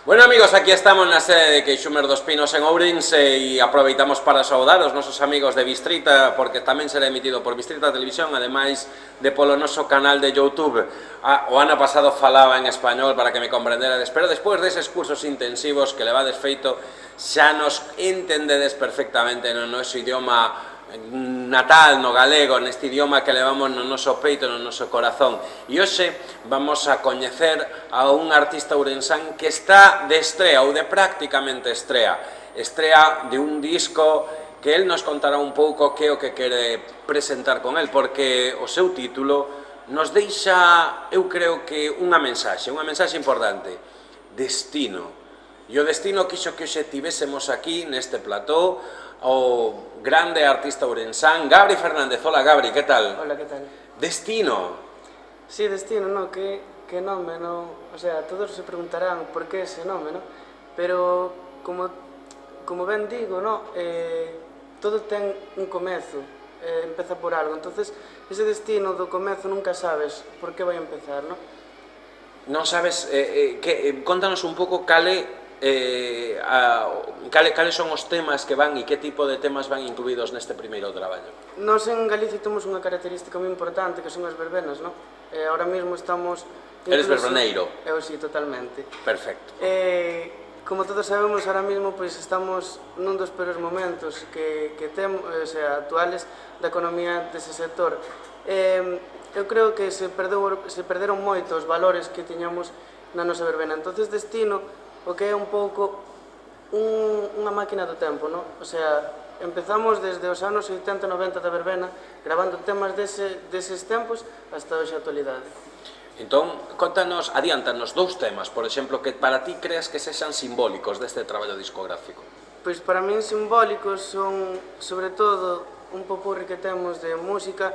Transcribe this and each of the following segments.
Bueno, amigos, aquí estamos na sede de Queixumer dos Pinos en Ourense e aproveitamos para saudar os nosos amigos de Bistrita, porque tamén será emitido por Bistrita Televisión, ademais de polo noso canal de YouTube. O ano pasado falaba en español para que me comprenderades, pero despois deses cursos intensivos que levades feito, xa nos entendedes perfectamente no noso idioma natal, no galego, neste idioma que levamos no noso peito, no noso corazón. E hoxe vamos a coñecer a un artista ourensán que está de estrea, ou de prácticamente estrea de un disco que el nos contará un pouco que é o que quere presentar con el, porque o seu título nos deixa, eu creo que unha mensaxe importante: destino. E o destino quixo que hoxe tivésemos aquí neste plató o grande artista ourensán Gabri Fernández. Hola, Gabri, que tal? Hola, que tal? Destino. Sí, destino, no, que nome, no, o sea, todos se preguntarán por que ese nome, no? Pero como ben digo, no, todo ten un comezo, empeza por algo. Entonces, ese destino do comezo nunca sabes por que vai empezar, no? Non sabes, contanos un pouco cales son os temas que van e que tipo de temas van incluídos neste primeiro traballo. Nos en Galicia temos unha característica moi importante que son as verbenas, no? Ahora mesmo estamos... Eres verbeneiro? Eu sí, totalmente. Perfecto. Como todos sabemos, ahora mesmo pois, estamos nun dos peores momentos que temos, o sea, actuales da economía dese sector. Eu creo que se perderon moito os valores que tiñamos na nosa verbena. Entonces, destino, o que é un pouco unha máquina do tempo, no? O sea, empezamos desde os anos 80 e 90 da verbena, gravando temas deses tempos hasta hoxe a actualidade. Entón, contanos, adiántanos dous temas, por exemplo, que para ti creas que sexan simbólicos deste traballo discográfico. Pois para min simbólicos son, sobre todo, un popurri que temos de música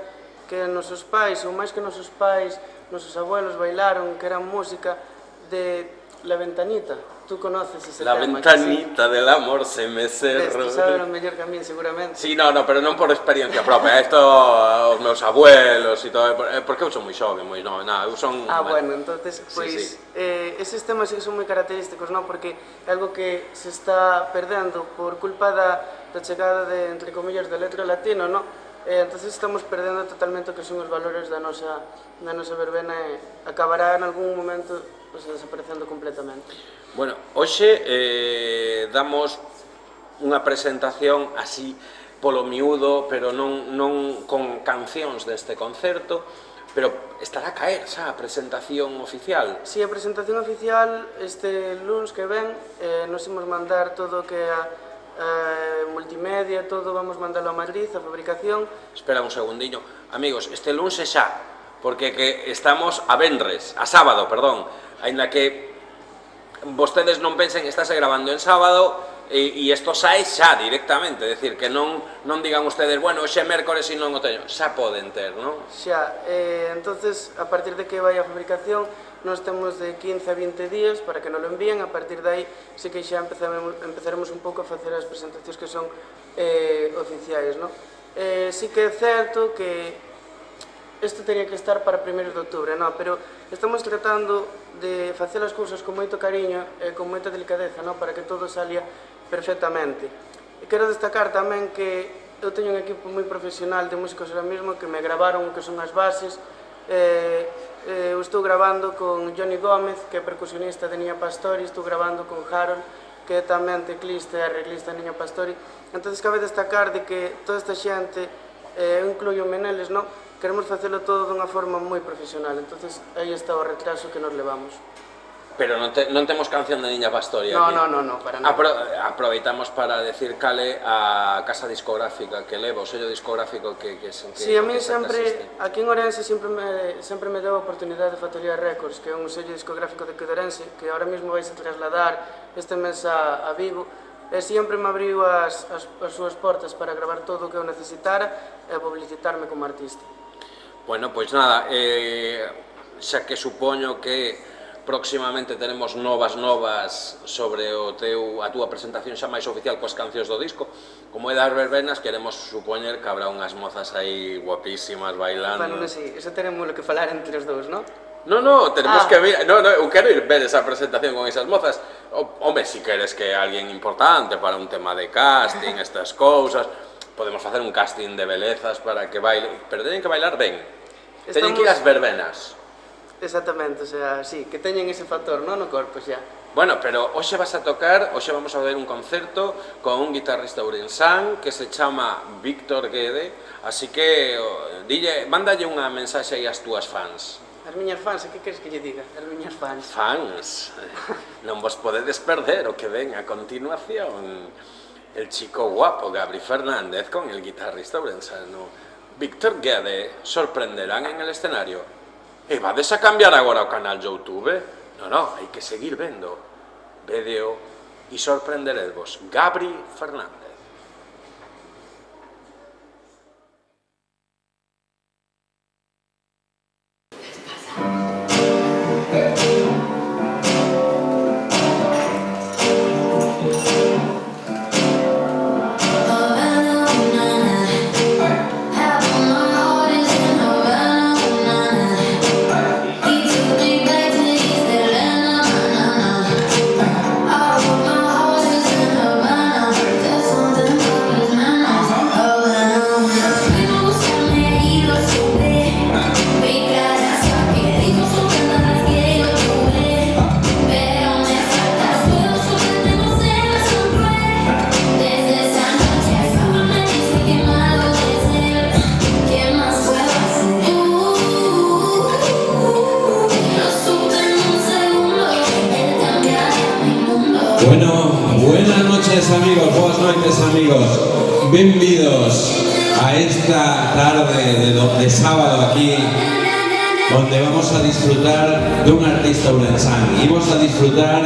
que nosos pais, ou máis que nosos pais, nosos abuelos bailaron, que era música de La Ventanita. Tú conoces ese tema. La ventanita del amor se me cerró. Tú sabes o mellor que a mí, seguramente. Sí, no, pero non por experiencia propia. Isto, os meus abuelos e todo, porque eu son moi xove, moi non, eu son... Bueno, entonces, pois, eses temas sí que son moi característicos, non? Porque é algo que se está perdendo por culpa da chegada de, entre comillas, da letra latina, non? Entonces estamos perdendo totalmente o que son os valores da nosa verbena e acabará en algún momento desaparecendo completamente. Bueno, hoxe damos unha presentación así polo miúdo, pero non con cancións deste concerto, pero estará a caer xa a presentación oficial. Si, a presentación oficial este luns que ven nos imos mandar todo o que a multimedia, todo vamos mandalo a Madrid, a fabricación. Espera un segundiño. Amigos, este luns é xa, porque estamos a vendres, a sábado, perdón, aínda que vostedes non pensen que estáse grabando en sábado e isto sae xa directamente, é dicir, que non digan ustedes, bueno, hoxe é mércores e non o teño, xa poden ter, non? Xa, entonces, a partir de que vai a fabricación, nós temos de 15 a 20 días para que nos lo envíen. A partir de aí, sí que xa empezaremos un pouco a facer as presentacións que son oficiais, non? Sí que é certo que isto teria que estar para 1 de outubro, non? Pero estamos tratando de facer as cousas con moito cariño e con moita delicadeza, non? Para que todo salía perfectamente. E quero destacar tamén que eu teño un equipo moi profesional de músicos ahora mesmo que me gravaron o que son as bases. Eu estou grabando con Johnny Gómez, que é percusionista de Niña Pastori, estou grabando con Harold, que é tamén teclista e arreglista de Niña Pastori. Entón, cabe destacar de que toda esta xente, eu incluyo Meneles, non? Queremos facelo todo dunha forma moi profesional, entón aí está o retraso que nos levamos. Pero non temos canción de Niña Pastori aquí? No, para nada. Aproveitamos para decir cale a casa discográfica que leva, o sello discográfico que Sí, a mí sempre, aquí en Ourense sempre me deu a oportunidade de Factoría Records, que é un sello discográfico de Ourense, que ahora mesmo vais a trasladar este mes a Vigo, e sempre me abriu as súas portas para gravar todo o que eu necesitara e publicitarme como artista. Bueno, pois nada, xa que supoño que próximamente teremos novas sobre a túa presentación xa máis oficial coas cancións do disco. Como é das verbenas, queremos supoñer que habrá unhas mozas aí guapísimas bailando. Bueno, sí, eso teremos lo que falar entre os dous, non? No, tenemos que ver, eu quero ir ver esa presentación con esas mozas, Hombre, si queres que alguén importante para un tema de casting, estas cousas, podemos facer un casting de belezas para que baile, pero teñen que bailar ben. Teñen que ir ás verbenas. Exactamente, o sea, sí, que teñen ese factor, non, no corpo xa. Bueno, pero hoxe vas a tocar, hoxe vamos a ver un concerto con un guitarrista ourensán que se chama Víctor Guede, así que mándalle unha mensaxe aí ás túas fans. As miñas fans, que queres que lle diga? As miñas fans. Fans, non vos podedes perder o que ven a continuación. El chico guapo Gabri Fernández con el guitarrista ourensano Víctor Guede sorprenderán en el escenario. E vades a cambiar agora o canal YouTube? No, hai que seguir vendo. Vedeo e sorprenderedvos. Gabri Fernández. Buenas noches amigos, boas noites amigos. Benvidos a esta tarde de sábado aquí, donde vamos a disfrutar dun artista ourensán. Imos a disfrutar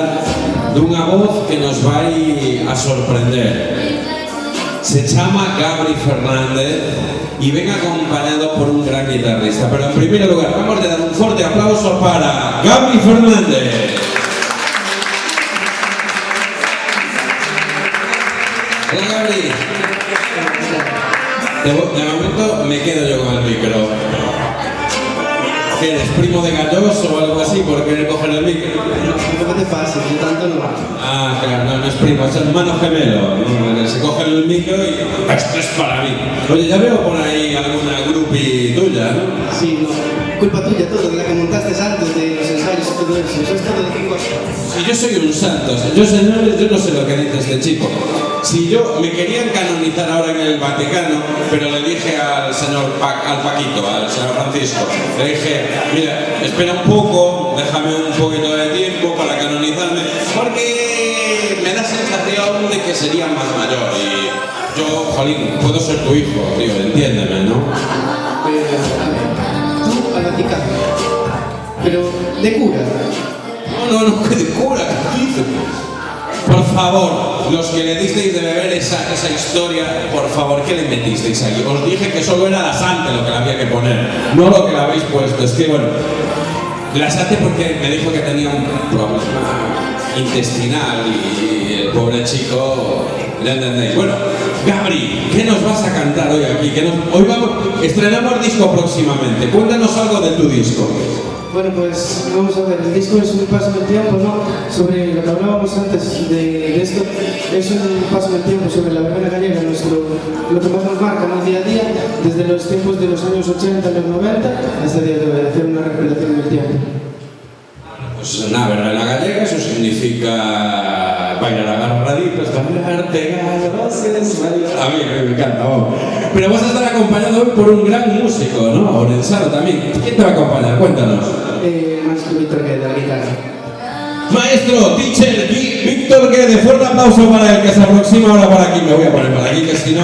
dunha voz que nos vai a sorprender. Se chama Gabri Fernández e ven acompañado por un gran guitarrista. Pero en primeiro lugar, vamos a dar un forte aplauso para Gabri Fernández. Hola Gabri. De momento me quedo yo con el micro. ¿Qué eres? ¿Primo de Galloso o algo así por querer coger el micro? No te pases, yo tanto no. Ah, claro, no es primo, es hermano gemelo. Se coge el micro y esto es para mí. Oye, ya veo por ahí alguna groupie tuya, ¿no? Sí, no. Culpa tuya todo, de la que montaste antes de los ensayos y todo eso. Eso es todo de qué cosa. Si yo soy un santo, yo señores, yo no sé lo que dice este chico. Si yo me querían canonizar ahora en el Vaticano, pero le dije al señor al Paquito, al señor Francisco, le dije, mira, espera un poco, déjame un poquito de tiempo para canonizarme, porque me da sensación de que sería más mayor y yo, jolín, puedo ser tu hijo, tío, entiéndeme, ¿no? A ver, tú al Vaticano, pero de cura. No, que de cura, ¿qué dices? Por favor, los que le disteis de beber esa historia, por favor, ¿qué le metisteis ahí? Os dije que solo era la sante lo que le había que poner, no lo que le habéis puesto. Es que, bueno, la sante porque me dijo que tenía un problema intestinal y el pobre chico, ¿ya entendéis? Bueno, Gabri, ¿qué nos vas a cantar hoy aquí? Hoy estrenamos disco próximamente. Cuéntanos algo de tu disco. Bueno, pues vamos a ver, el disco es un paso del tiempo, ¿no? Sobre lo que hablábamos antes de esto, es un paso del tiempo sobre la verbena gallega, lo que más nos marca en el día a día, desde los tiempos de los años 80 a los 90, hasta el día de hoy, hacer una recopilación del tiempo. Pues una verbena gallega, eso significa bailar agarraditos, bailar pegados, a mí me encanta, vamos. Pero vas a estar acompañado hoy por un gran músico, ¿no? Ourensano también. ¿Quién te va a acompañar? Cuéntanos. Maestro Víctor Guede, de la guitarra. Maestro, teacher, Víctor Guede, fuerte aplauso para el que se aproxima ahora para aquí. Me voy a poner para aquí, que si no,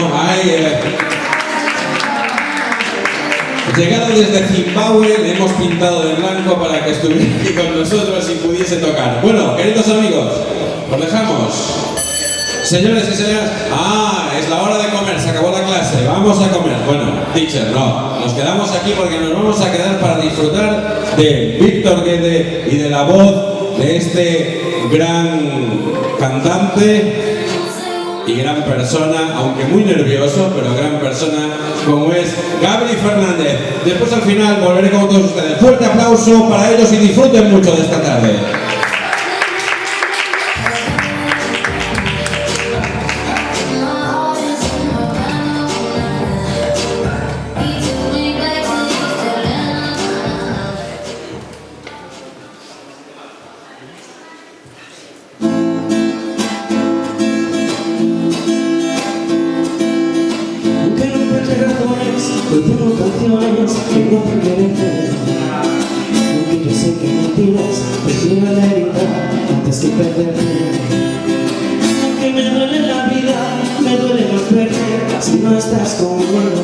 Llegado desde Zimbabue, le hemos pintado de blanco para que estuviera aquí con nosotros y pudiese tocar. Bueno, queridos amigos, os dejamos. Señores y señoras, es la hora de comer, se acabó la clase, vamos a comer. Bueno, teacher, no, nos quedamos aquí porque nos vamos a quedar para disfrutar de Víctor Guede y de la voz de este gran cantante y gran persona, aunque muy nervioso, pero gran persona, como es Gabri Fernández. Después al final volveré con todos ustedes. Fuerte aplauso para ellos y disfruten mucho de esta tarde. no te quererte. Aunque yo sé que mentiras, prefiero la herida antes que perderte. Aunque me duele la vida, me duele más verte si no estás conmigo.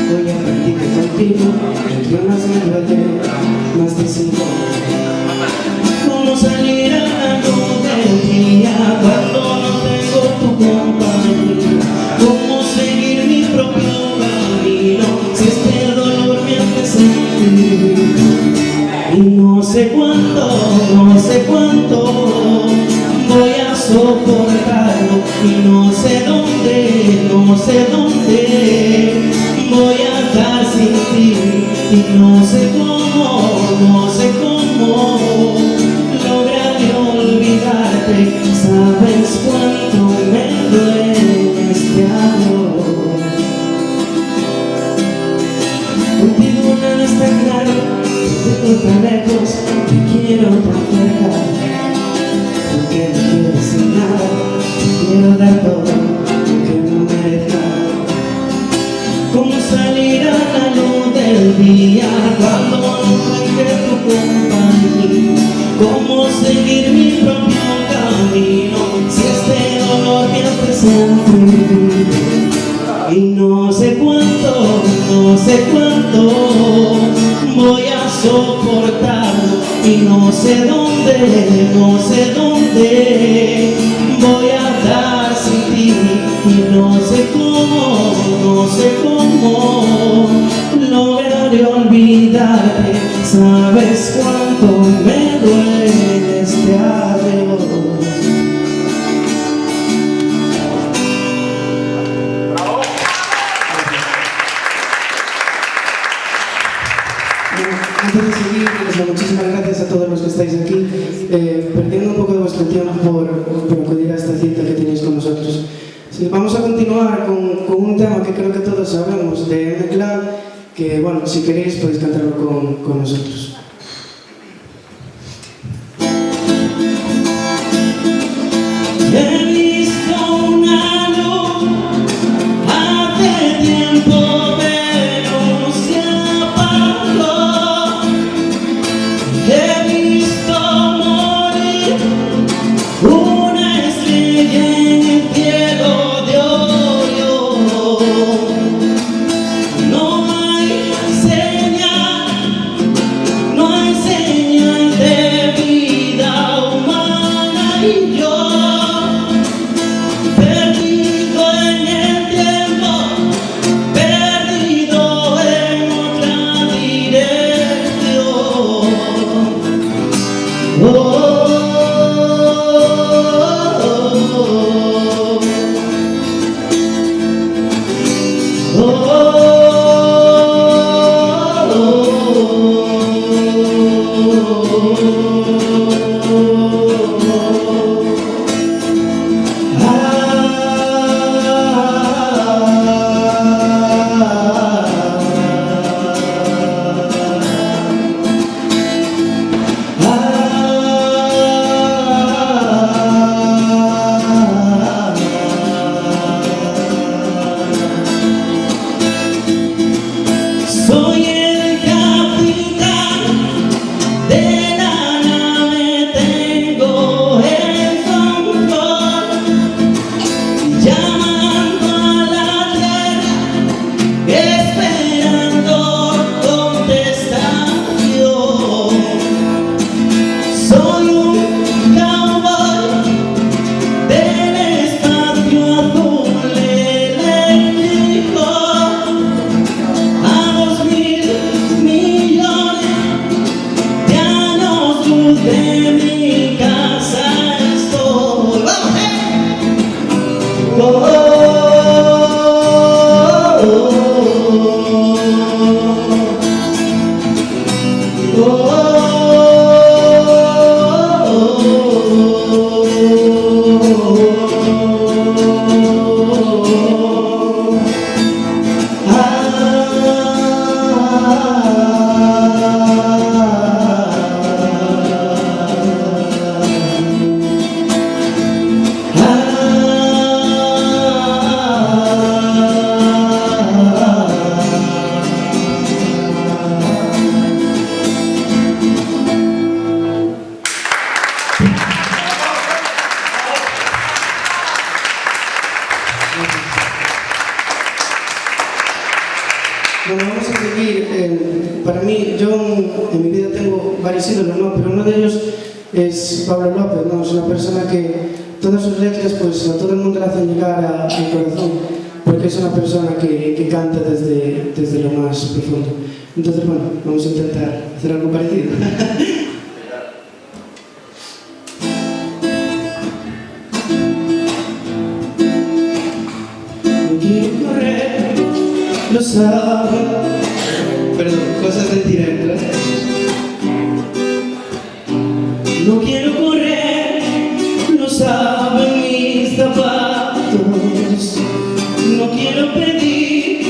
Hoy aprendí que contigo el que más me duele, más de 5. ¿Cómo salir a la luz del día cuando no tengo tu compañía? ¿Cómo seguir mi propio camino si este dolor me hace sentir? Y no sé cuánto voy a soportarlo, y no sé dónde voy a estar sin ti, y no sé cómo lograré olvidarte. ¿Sabes cuánto me duele este amor? Contigo nada está claro, te tengo tan lejos, te quiero tan cerca. Porque no quiero decir nada, te quiero dar todo lo que no merezca. ¿Cómo salir a la luz del día cuando no encuentre tu compañía? ¿Cómo seguir mi propio camino si este dolor me hace sentir? Y no sé cuánto voy a soportarlo, y no sé dónde voy a estar sin ti, y no sé cómo lograré olvidarte. ¿Sabes cuánto me duele este adiós? Antes de seguir, muchísimas gracias a todos los que estáis aquí, perdiendo un poco de vuestro tiempo por acudir a esta cita que tenéis con nosotros. Sí, vamos a continuar con un tema que creo que todos sabemos, de M-Clan, que bueno, si queréis podéis cantarlo con nosotros. He visto una luz hace tiempo, pero se apagó. He visto morir una estrella en el cielo de hoyo. No hay señal de vida humana, y yo Bueno, vamos a seguir. Para mí, yo en mi vida tengo varios ídolos, ¿no? Pero uno de ellos es Pablo López, ¿no? Es una persona que todas sus letras pues a todo el mundo le hacen llegar al corazón, porque es una persona que canta desde lo más profundo. Entonces, bueno, vamos a intentar hacer algo parecido. No quiero correr, lo saben. Perdón, cosas del directo. No quiero correr, lo saben mis zapatos. No quiero pedir,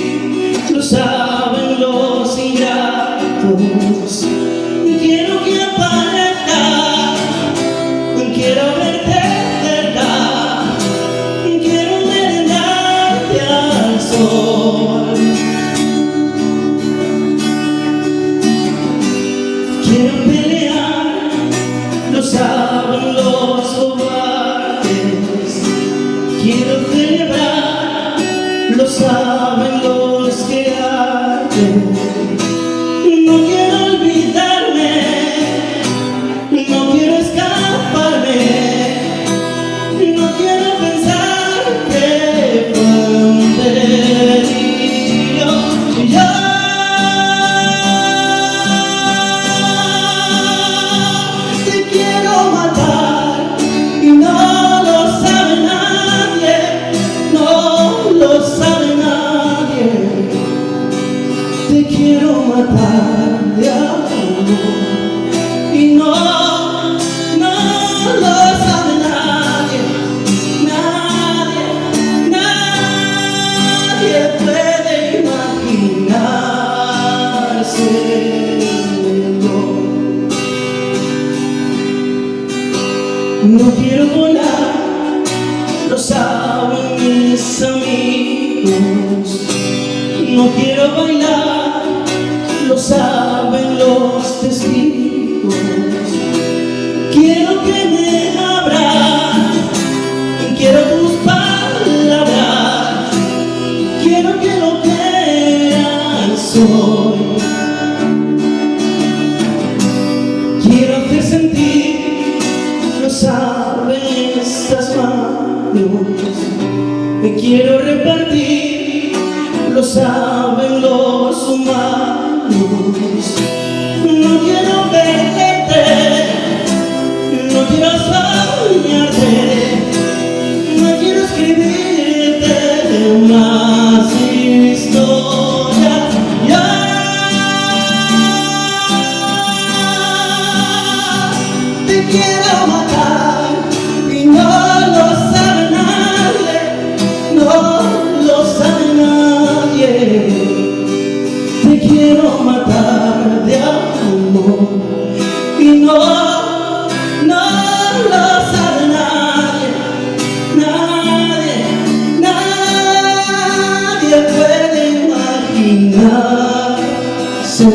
lo saben los ingratos. Quiero que aparezca, quiero verte cerca, quiero merendarte al sol. Quiero pelear, lo saben los cobardes. Quiero celebrar, lo saben los que arden. No quiero olvidarme, no quiero escaparme, no quiero pensar que fue un delirio. Yo te quiero matar y no lo sabe nadie, no lo sabe nadie. Te quiero matar de amor y no lo sabe nadie, nadie puede imaginarse. No quiero volar, lo saben mis amigos. No quiero bailar, lo saben los testigos. Quiero que me abran, quiero tus palabras, quiero que lo crean soy. Quiero hacer sentir, lo saben estas manos. Me quiero repartir, lo saben los humanos. No quiero verte, no quiero soñarte, no quiero escribirte más historias. Te quiero matar y no lo sabe nadie, no lo sabe nadie. Te quiero matar de amor y no lo sabe nadie, nadie puede imaginarse.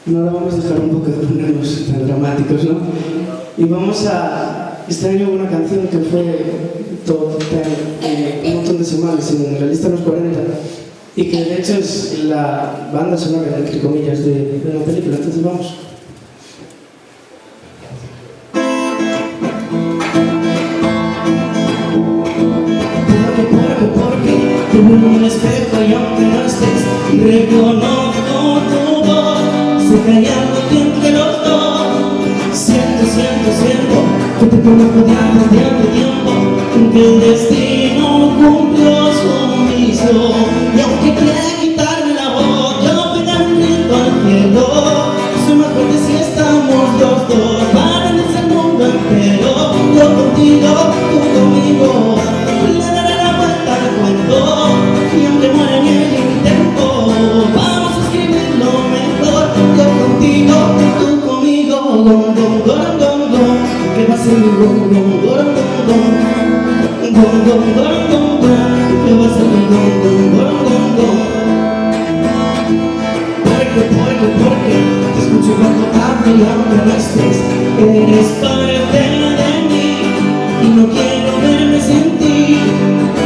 No la vamos a dejar un poco de ponernos tan dramáticos, ¿no? Y vamos a... Este año hubo una canción que fue top 10 un montón de semanas en la lista de los 40 y que de hecho es la banda sonora, entre comillas, de una película. Entonces vamos. Porque te veo en un espejo y aunque no estés, reconozco tu voz. Se calla algo entre los dos. Siento que te conozco de hace tiempo, que el destino cumplió su misión. Y aunque quiera quitarme la voz, yo pegaré un grito al cielo. Soy más fuerte si estamos los dos. Para el mundo entero, yo contigo, tú conmigo. Le daré la vuelta al cuento y aunque muera en ella ¿qué va a ser mi Porque te escucho cuando hablo y aunque no estés, eres parte de mí y no quiero verme sin ti.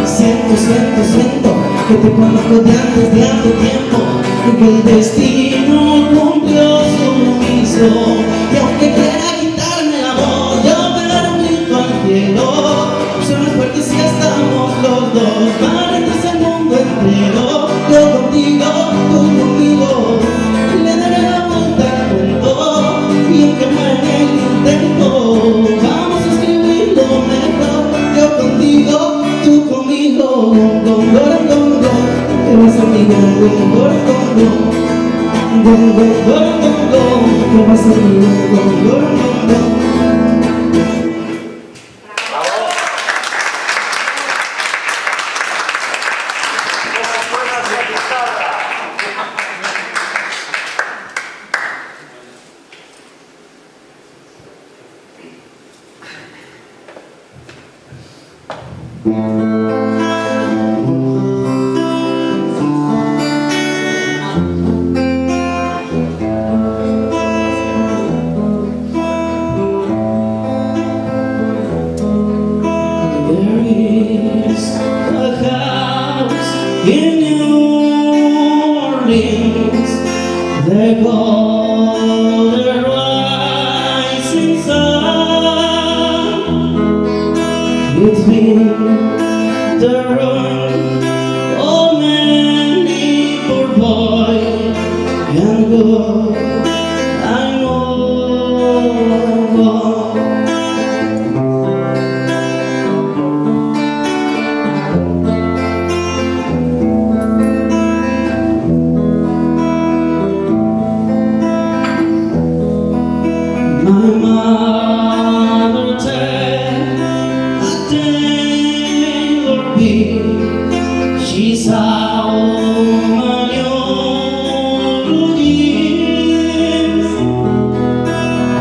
Siento que te conozco de antes tiempo y que el destino cumplió su misión. Y aunque quiera quitarme la voz, yo pegaré un grito al cielo. Somos fuertes si estamos los dos, valientes el mundo entero. Yo contigo, tú conmigo, le daré la vuelta al mundo. Y aunque muera el intento, vamos a escribirlo mejor. Yo contigo, tú conmigo, que vas a mi que vas a mi It's been the run of many poor boy and girl. I know I'm gone. My mother said a day will be. She's how many old years.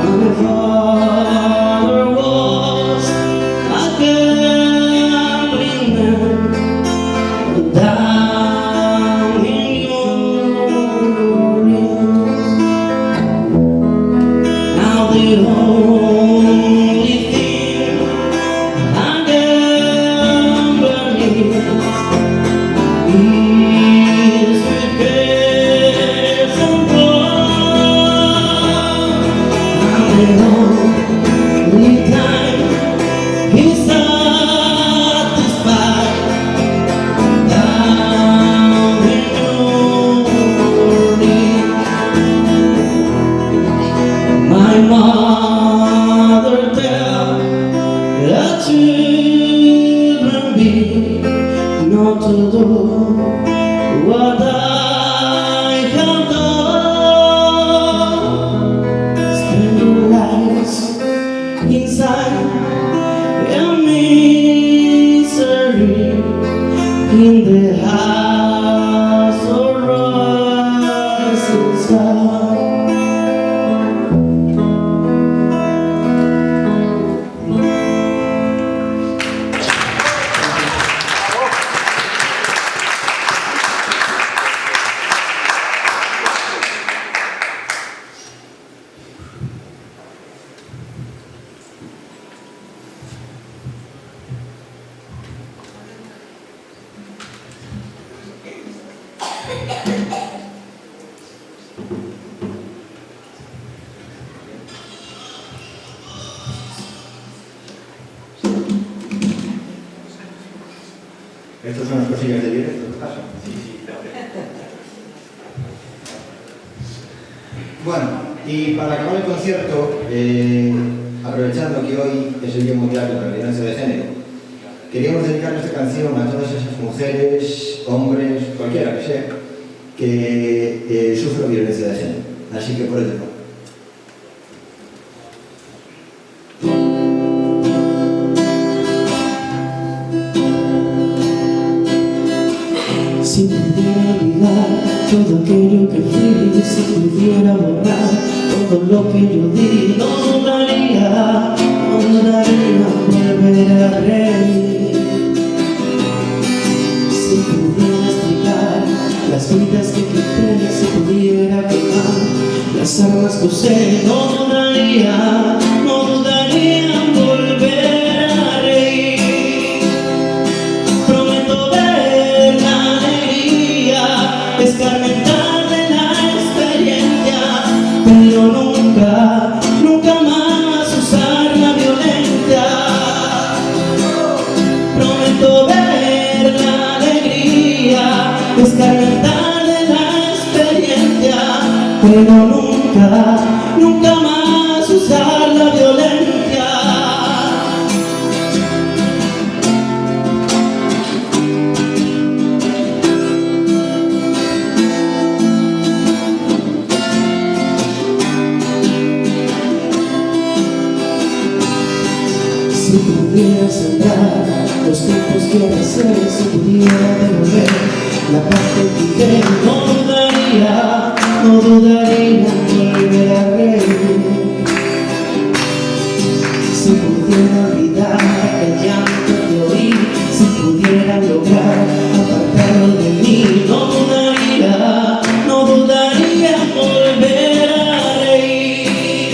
My father was a gambling man down in New Orleans. Now the only thing I gamble is repairs and blood. Now the only time he's satisfied down in New Orleans. My mother tell the children be not to do what I have done. Spend your lives inside a misery in the house of rising sun. Estas son las cosillas de directo, ¿qué pasa? Bueno, y para acabar el concierto, aprovechando que hoy es el Día Mundial de la Violencia de Género, queríamos dedicar esta canción a todas esas mujeres, hombres, cualquiera que sea, que sufren violencia de género. Así que por ello va. Si pudiera olvidar todo aquello que fui, si pudiera borrar todo lo que yo di, no dudaría volver a reír. las armas que usé, no dudaría en volver a reír. Prometo ver la alegría, escarmentar de la experiencia, pero nunca más usar la violencia. Prometo ver la alegría, escarmentar de la experiencia, pero nunca más usar la violencia. Si pudiera sembrar los tiempos que hacer, si pudiera devolver la parte que no dudaría en volver a reír. Si pudiera olvidar el llanto que oí, si pudiera lograr apartarlo de mí, no dudaría en volver a reír.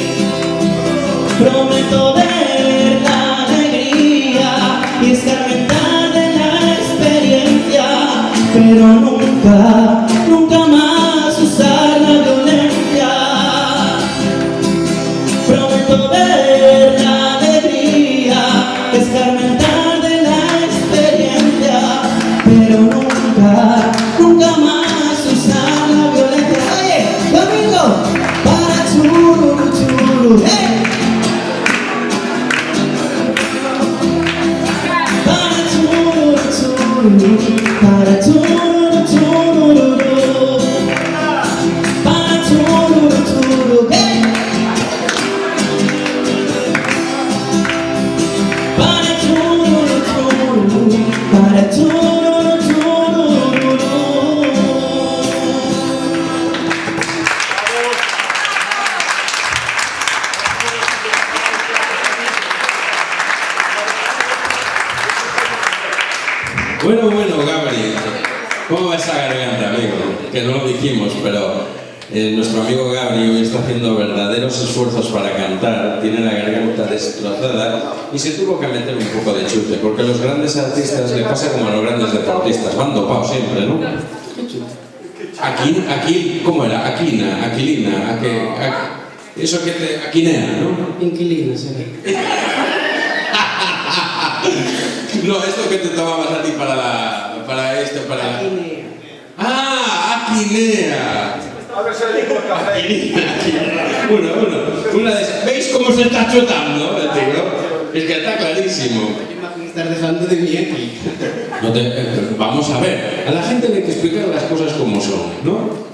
Prometo ver la alegría y escarmentar de la experiencia, pero nunca más usar la violencia. Prometo ver la alegría, escarmentar de la experiencia, pero nunca más usar la violencia. Oye, Domingo, para chururu, chururu, hey. Para chururu, chururu, para chururu, chururu, hey. Para chururu, chururu, para chururu, chururu. Bueno, Gabriel, ¿cómo va esa garganta, amigo? Que no lo dijimos, pero nuestro amigo Gabriel hoy está haciendo verdaderos esfuerzos para cantar, tiene la garganta destrozada y se tuvo que meter un poco de chute, porque a los grandes artistas le pasa como a los grandes deportistas, van dopados siempre, ¿no? Aquí, ¿cómo era? Aquilina, eso que te... Aquinea, ¿no? Inquilina, sí. No, esto que te tomabas a ti para esto. ¡Ah! ¡Aquinea! A ver si le digo el café. Una de esas. ¿Veis cómo se está chutando el tío? Es que está clarísimo. Estar dejando de mí aquí. Vamos a ver, a la gente hay que explicar las cosas como son, ¿no?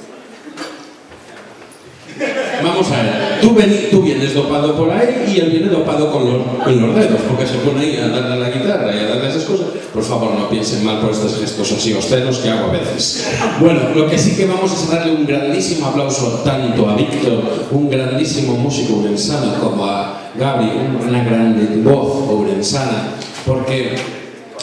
Vamos a ver, tú vienes dopado por ahí y él viene dopado con los dedos, porque se pone ahí a darle a la guitarra y a darle a esas cosas. Por favor, no piensen mal por estos gestos así obscenos que hago a veces. Bueno, lo que sí que vamos es a darle un grandísimo aplauso tanto a Víctor, un grandísimo músico ourensano, como a Gaby, una grande voz ourensana, porque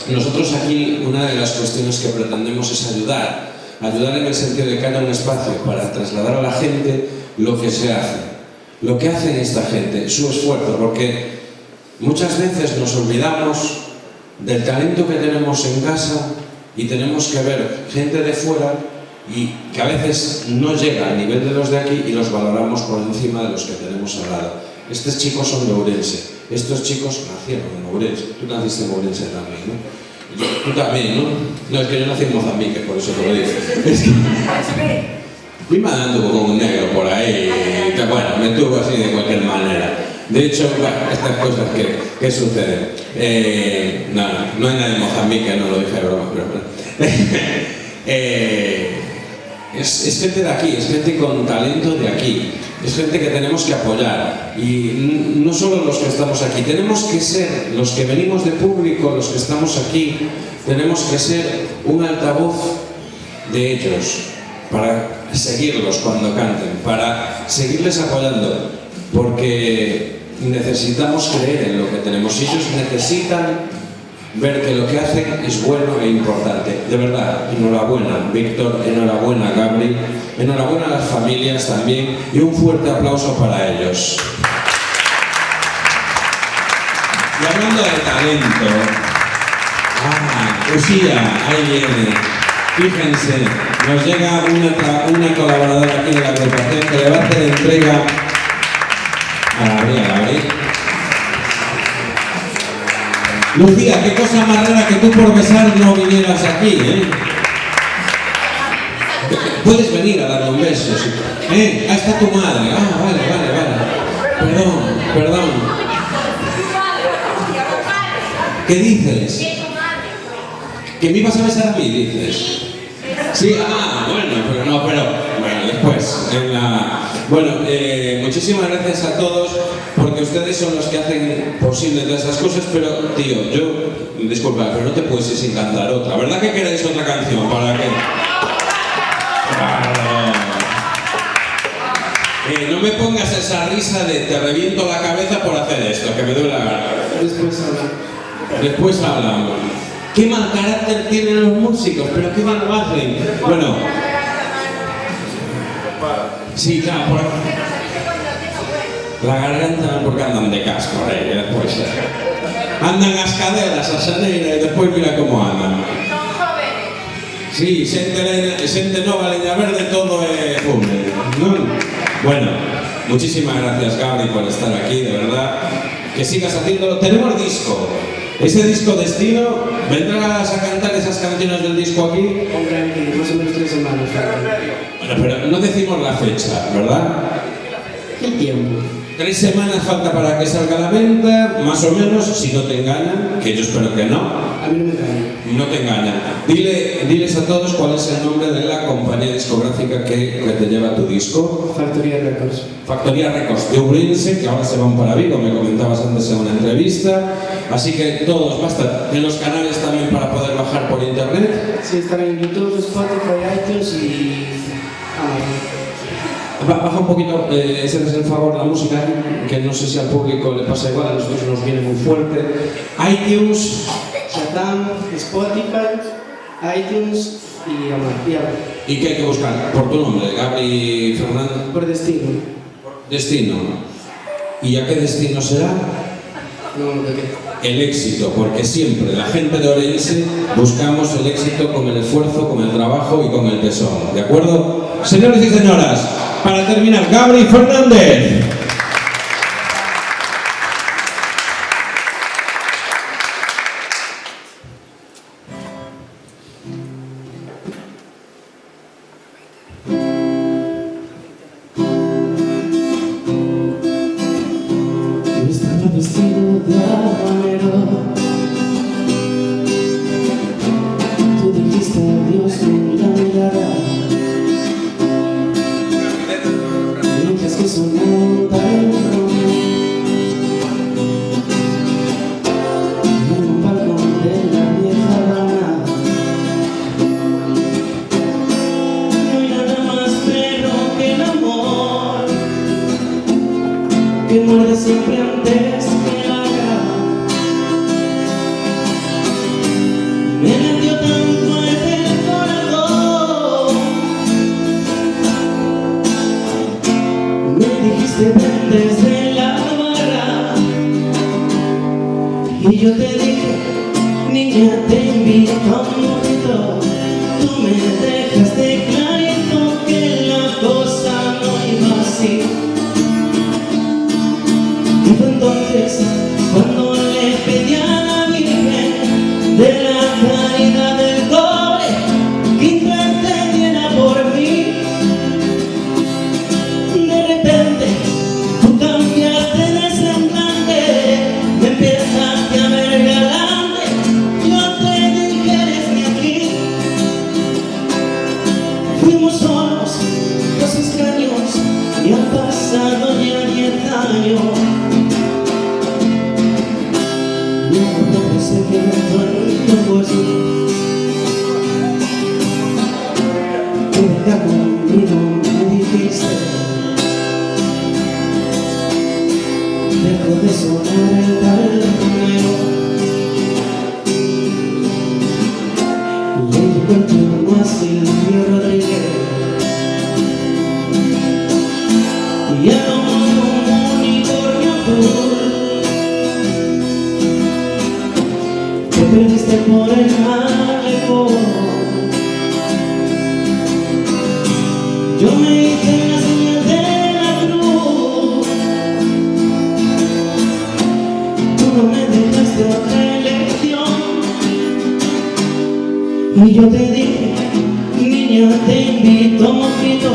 nosotros aquí una de las cuestiones que pretendemos es ayudar en el sentido de que haya un espacio para trasladar a la gente lo que se hace, lo que hace esta gente, su esfuerzo, porque muchas veces nos olvidamos del talento que tenemos en casa y tenemos que ver gente de fuera y que a veces no llega al nivel de los de aquí y los valoramos por encima de los que tenemos al lado. Estos chicos son de Ourense, estos chicos nacieron en Ourense, tú naciste en Ourense también, ¿no? Tú también, ¿no? No, es que yo nací en Mozambique, por eso te lo digo. Es que... mi madre anduvo con un negro por ahí, y, bueno, me tuvo así de cualquier manera. De hecho, bueno, estas cosas que suceden. No hay nadie en Mozambique, no lo dije de broma, pero bueno. Es gente de aquí, es gente con talento de aquí, es gente que tenemos que apoyar. Y no solo los que estamos aquí, tenemos que ser, los que venimos de público, los que estamos aquí, tenemos que ser un altavoz de ellos, para seguirlos cuando canten, para seguirles apoyando, porque necesitamos creer en lo que tenemos. Ellos necesitan ver que lo que hacen es bueno e importante. De verdad, enhorabuena, Víctor, enhorabuena, Gabri, enhorabuena a las familias también y un fuerte aplauso para ellos. Y hablando de talento, Usía, ahí viene. Fíjense, nos llega una colaboradora aquí de la agrupación que le va a hacer entrega a Gabri. Lucía, qué cosa más rara que tú por besar no vinieras aquí, ¿eh? Puedes venir a darle un beso, ¿sí? Ahí está tu madre. Vale. Perdón. ¿Qué dices? ¿Que me ibas a besar a mí, dices? Sí, bueno, después. Muchísimas gracias a todos, porque ustedes son los que hacen posible todas esas cosas, pero, tío, disculpa, pero no te puedes ir sin cantar otra. ¿Verdad que queréis otra canción? ¿Para qué? No me pongas esa risa de te reviento la cabeza por hacer esto, que me duele la garganta. Después hablamos. ¿Qué mal carácter tienen los músicos? ¿Pero qué mal lo hacen? Bueno. Sí, claro, la garganta porque andan de casco, después. Andan as caderas, a xaneira y después mira cómo andan. Sí, xente nova, leña verde, todo é fume. Bueno, muchísimas gracias, Gabri, por estar aquí, de verdad. Que sigas haciéndolo. Tenemos disco. Ese disco Destino, ¿vendrás a cantar esas canciones del disco aquí? Hombre, más o menos 3 semanas. Bueno, pero no decimos la fecha, ¿verdad? ¿Qué tiempo? 3 semanas falta para que salga a la venta, más o menos, si no te engañan, que yo espero que no. A mí no me engañan. No te engañan. Diles a todos cuál es el nombre de la compañía discográfica que te lleva tu disco. Factoría Records. Factoría Records de Ourense, que ahora se van para Vigo, me comentabas antes en una entrevista. Así que todos, basta. En los canales también para poder bajar por internet. Sí, están en YouTube, Spotify, iTunes y Amazon. Baja un poquito, ese es el favor, la música, que no sé si al público le pasa igual, a nosotros nos viene muy fuerte. iTunes, Shazam, Spotify, iTunes y Amazon. ¿Y qué hay que buscar? Por tu nombre, Gabri Fernández. Por Destino. Destino. ¿Y a qué destino será? No, ¿de qué? El éxito, porque siempre la gente de Ourense buscamos el éxito con el esfuerzo, con el trabajo y con el tesón, ¿de acuerdo? Señores y señoras, para terminar, Gabri Fernández. Estaba vestido de habanero. Tú dijiste adiós con la mirada. Mientras que sonaba el romeo en un balcón de la vieja Habana. No hay nada más perro que el amor, que muerde siempre antes que la cama. Me latió tan fuerte el corazón. Me dijiste ven desde la barra y yo te dije, niña, te invito a un mojito. Tú me dejaste clarito que la cosa no iba así. Y fue entonces cuando le pedí a la Virgen de la caridad del cobre que intercediera por mí. De repente tú cambiaste de semblante, me empezaste a ver galante. Yo te dije eres mi aquí. encuentro a Silvio Rodríguez y a un unicornio azul. Te perdiste por el malecón. Yo me hice la señal de la cruz. Tú no me dejaste otra elección. Y yo te dije, niña, te invito a un mojito.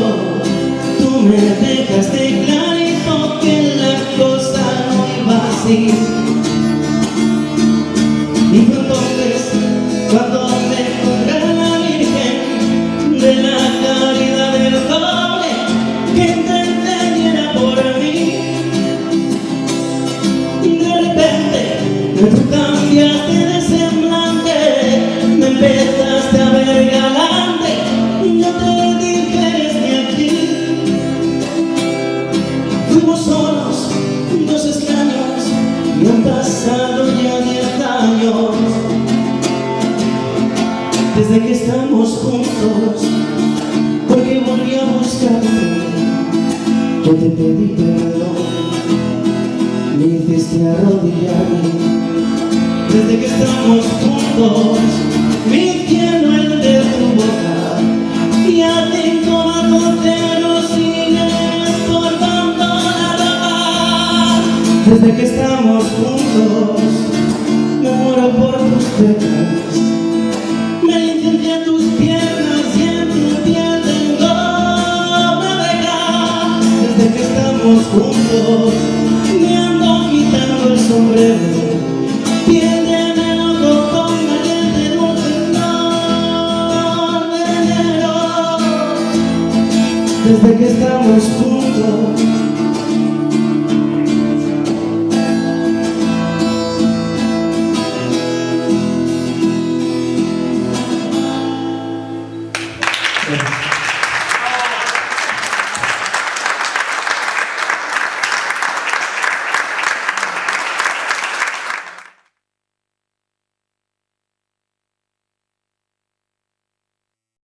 Tú me dejaste clarito que la cosa no iba así. Y fue entonces cuando me encontré a la Virgen de la Caridad del Cobre, que te entendiera por mí. De repente tú cambiaste de semblante, me empezaste a ver galante. Yo te dije, eres de aquí. Fuimos solos, dos extraños, y han pasado ya 10 años desde que estamos juntos, porque volví a buscarte. Yo te pedí perdón, me hiciste arrodillarme. Desde que estamos juntos, mi cielo el de tu boca, y a ti corazón te lo sigues cortando la ropa. Desde que estamos juntos, me muero por tus pecas, me licencié tus piernas y en tu piel tengo una beca. Desde que estamos juntos, me ando quitando el sombrero, piel de meloco con caliente dulce flor de enero. Desde que estamos juntos,